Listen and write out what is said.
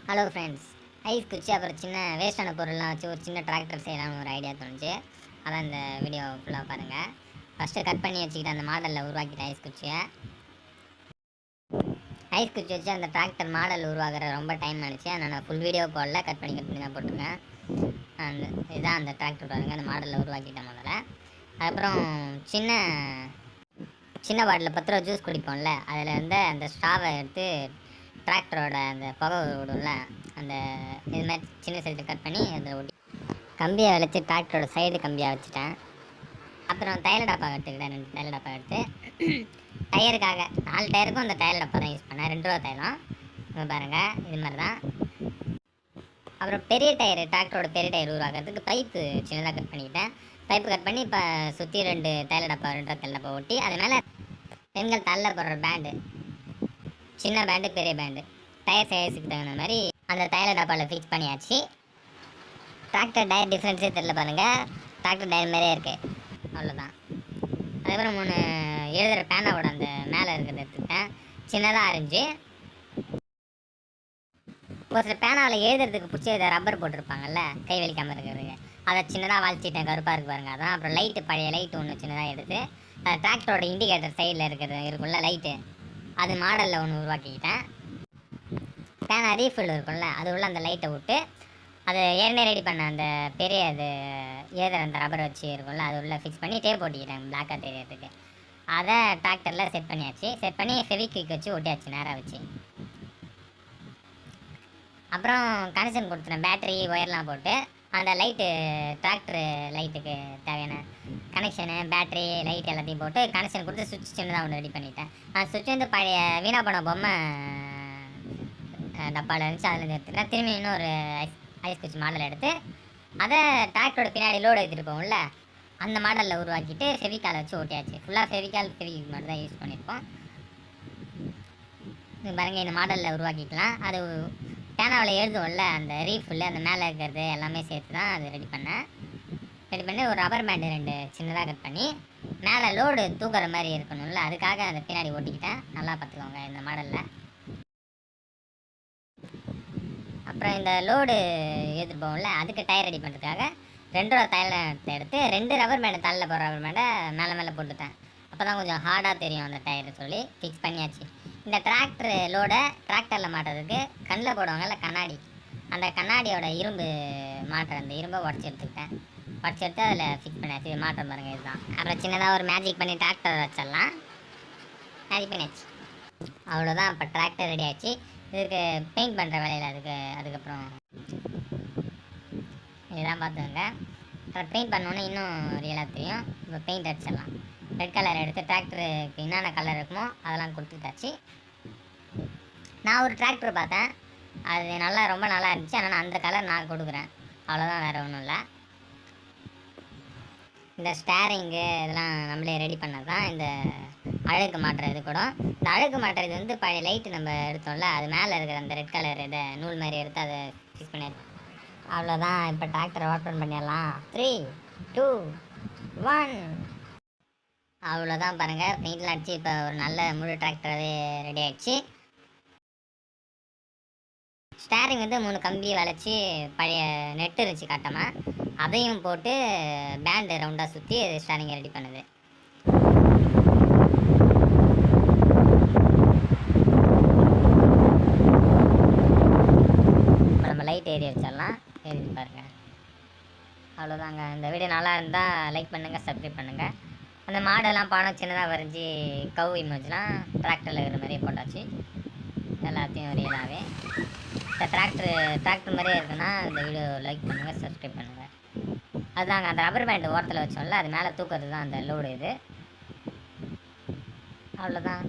Hello friends, ice குச்சி அப்புறம் சின்ன வேஸ்டான பொருள்லாம் வச்சு ஒரு சின்ன டிராக்டர் செய்யலாம்னு ஒரு ஐடியா தோணுச்சு. அதான் இந்த வீடியோ ஃபுல்லாக பாருங்கள். ஃபஸ்ட்டு கட் பண்ணி வச்சுக்கிட்டு அந்த மாடலில் உருவாக்கிட்டேன் ஐஸ் குச்சி வச்சு அந்த டிராக்டர் மாடல் உருவாக்குற ரொம்ப டைம் ஆனிச்சு. அதனால் நான் ஃபுல் வீடியோ போடல, கட் பண்ணி தான் போட்டிருக்கேன். அந்த இதுதான் அந்த டிராக்டர் பாருங்கள், அந்த மாடலில் உருவாக்கிட்டேன் முதல்ல. அதுக்கப்புறம் சின்ன சின்ன பாட்டில் 10 ரூபா ஜூஸ் குடிப்போம்ல, அதில் வந்து அந்த ஸ்ட்ராவை எடுத்து டிராக்டரோட அந்த புகை விடும்ல, அந்த இது மாதிரி சின்ன சைஸில் கட் பண்ணி அதில் ஒட்டி கம்பியை வளைச்சி டிராக்டரோட சைடு கம்பியாக வச்சுட்டேன். அப்புறம் டயர் டப்பா எடுத்துக்கிட்டேன். 2 டயர் டப்பா எடுத்து டயருக்காக 4 டயருக்கும் அந்த டயர் டப்பா தான் யூஸ் பண்ணேன். 2 ரூபா தைலம் இங்கே பாருங்கள், இது மாதிரி தான். அப்புறம் பெரிய டயரு, டிராக்டரோட பெரிய டயர் உருவாக்குறதுக்கு பைப்பு சின்னதாக கட் பண்ணிக்கிட்டேன். பைப்பு கட் பண்ணி இப்போ சுற்றி 2 டயர் டப்பா 2 ரூபா டயர் டப்பா ஒட்டி அது மேலே பெண்கள் தள்ள போடுற பேண்டு, சின்ன பேண்டு பெரிய பேண்டு டயர் சைஸுக்கு தகுந்த மாதிரி அந்த டயர் டப்பாவில் ஃபிக்ஸ் பண்ணியாச்சு. டிராக்டர் டயர் டிஃப்ரென்ஸே தெரியல பாருங்கள், டிராக்டர் டயர் மாதிரியே இருக்குது, அவ்வளோதான். அதுக்கப்புறம் 3 எழுதுகிற பேனாவோட அந்த மேலே இருக்கிறத எடுத்துக்கிட்டேன், சின்னதாக அரைஞ்சி. ஒரு சில பேனாவில் எழுதுறதுக்கு பிடிச்சி ரப்பர் போட்டிருப்பாங்கல்ல கை வலிக்காமல் இருக்கிறதுக்கு, அதை சின்னதாக வளைச்சிட்டேன், கருப்பாக இருக்கு பாருங்க. அதான் அப்புறம் லைட்டு, பழைய லைட்டு ஒன்று சின்னதாக எடுத்து டிராக்டரோட இண்டிகேட்டர் சைடில் இருக்குல்ல லைட்டு, அது மாடலில் ஒன்று உருவாக்கிக்கிட்டேன். பேனா ரீஃபில் இருக்கும்ல, அது உள்ள அந்த லைட்டை விட்டு அதை ஏற்கனவே ரெடி பண்ண அந்த பெரிய அது ஏதர் அந்த ரப்பர் வச்சு இருக்கும்ல, அது உள்ள ஃபிக்ஸ் பண்ணி டேப் போட்டிக்கிட்டேன் பிளாக்காக தெரியறதுக்கு. அதை டிராக்டரில் செட் பண்ணியாச்சு. செட் பண்ணி ஃபெவிக்விக் வச்சு ஒட்டியாச்சு நேராக வச்சு. அப்புறம் கனெக்ஷன் கொடுத்துட்டேன், பேட்டரி ஒயர்லாம் போட்டு அந்த லைட்டு டிராக்டரு லைட்டுக்கு தேவையான கனெக்ஷனு, பேட்டரி, லைட் எல்லாத்தையும் போட்டு கனெக்ஷன் கொடுத்து சுவிட்ச் சின்னதாக ஒன்று ரெடி பண்ணிட்டேன். அந்த சுவிட்ச் வந்து பழைய வீணா போன பொம்மை டப்பாவில் இருந்துச்சு, அதில் எடுத்துட்டேன். திரும்பி இன்னொரு ஐஸ் குச்சி மாடல் எடுத்து அதை டிராக்டரோட பின்னாடி லோடு எடுத்துகிட்டு போகும்ல, அந்த மாடலில் உருவாக்கிட்டு ஃபெவிகால் வச்சு ஓட்டியாச்சு. ஃபுல்லாக ஃபெவிக்விக் மட்டும் தான் யூஸ் பண்ணியிருப்போம். பாருங்கள், இந்த மாடலில் உருவாக்கிக்கலாம். அது பேனாவில் எழுதுவோம்ல, அந்த ரீஃபில் அந்த மேலே இருக்கிறது எல்லாமே சேர்த்து தான் அது ரெடி பண்ணி ஒரு ரப்பர் பேண்டு 2 சின்னதாக கட் பண்ணி மேலே லோடு தூக்குற மாதிரி இருக்கணும்ல, அதுக்காக அந்த பின்னாடி ஓட்டிக்கிட்டேன். நல்லா பார்த்துக்கோங்க இந்த மாடலில். அப்புறம் இந்த லோடு எடுத்துகிட்டு போவோம்ல, அதுக்கு டயர் ரெடி பண்ணுறதுக்காக 2 ரூபா டயர் எடுத்து 2 ரப்பர் பேண்டை தலையில் போடுற ரப்பர் பேண்டை மேலே போட்டுட்டேன். அப்போ தான் கொஞ்சம் ஹார்டாக தெரியும் அந்த டயர் சொல்லி ஃபிக்ஸ் பண்ணியாச்சு. இந்த டிராக்டர் லோடை டிராக்டரில் மாட்டுறதுக்கு கண்ணில் போடுவாங்கல்ல கண்ணாடி, அந்த கண்ணாடியோட இரும்பு மாட்டுற அந்த இரும்பை உடச்சி எடுத்து அதில் ஃபிக்ஸ் பண்ணியாச்சு. இது மாற்றம் பாருங்கள், இதுதான். அப்புறம் சின்னதாக ஒரு மேஜிக் பண்ணி டிராக்டர் வச்சிடலாம், மேஜிக் பண்ணியாச்சு, அவ்வளோதான். இப்போ டிராக்டர் ரெடி ஆகிடுச்சு. இதுக்கு பெயிண்ட் பண்ணுற வேலையில் அதுக்கப்புறம் இதுதான் பார்த்துக்கோங்க. அப்புறம் பெயிண்ட் பண்ணோன்னே இன்னும் ரியலாக தெரியும். இப்போ பெயிண்ட் அடிச்சிடலாம். ரெட் கலர் எடுத்து டிராக்டருக்கு என்னென்ன கலர் இருக்குமோ அதெல்லாம் கொடுத்துட்டாச்சு. நான் ஒரு டிராக்டர் பார்த்தேன், அது ரொம்ப நல்லா இருந்துச்சு. ஆனால் அந்த கலர் நான் கொடுக்குறேன், அவ்வளோதான், வேறு ஒன்றும் இல்லை. இந்த ஸ்டேரிங்கு இதெல்லாம் நம்மளே ரெடி பண்ணது தான். இந்த அழுக்கு மாட்டுறது கூட, இந்த அழுக்கு மாட்டுறது வந்து பழைய லைட்டு நம்ம எடுத்தோம்ல, அது மேலே இருக்கிற அந்த ரெட் கலர் இதை நூல் மாதிரி எடுத்து அதை ஃபிக்ஸ் பண்ணிடுறோம், அவ்வளோதான். இப்போ டிராக்டரை ஓப்பன் பண்ணிடலாம். 3, 2, 1, அவ்வளோதான். பாருங்கள், பெயிண்ட்லாம் அடிச்சு இப்போ ஒரு நல்ல முழு டிராக்டராகவே ரெடி ஆகிடுச்சு. ஸ்டேரிங் வந்து 3 கம்பி வளைச்சி பழைய நெட்டு இருந்துச்சு காட்டமாக, அதையும் போட்டு பேண்டு ரவுண்டாக சுற்றி ஸ்டேரிங்கை ரெடி பண்ணுது. இப்போ நம்ம லைட் ஏறி வச்சிடலாம், ஏறி பாருங்கள், அவ்வளோதாங்க. இந்த வீடியோ நல்லா இருந்தால் லைக் பண்ணுங்கள், சப்ஸ்கிரைப் பண்ணுங்கள். அந்த மாடெல்லாம் பணம் சின்னதாக வரைஞ்சி கவ் இமேஜ்லாம் டிராக்டரில் இருக்கிற மாதிரியே போட்டாச்சு, எல்லாத்தையும் ரியலாகவே. இந்த டிராக்டர் மாதிரியே இருக்குன்னா இந்த வீடியோ லைக் பண்ணுங்கள், சப்ஸ்கிரைப் பண்ணுங்கள். அதுதாங்க, அந்த ரப்பர் பேண்ட் ஓரத்தில் வச்சோம்ல, அது மேலே தூக்கிறது தான் அந்த லோடு இது, அவ்வளோதான்.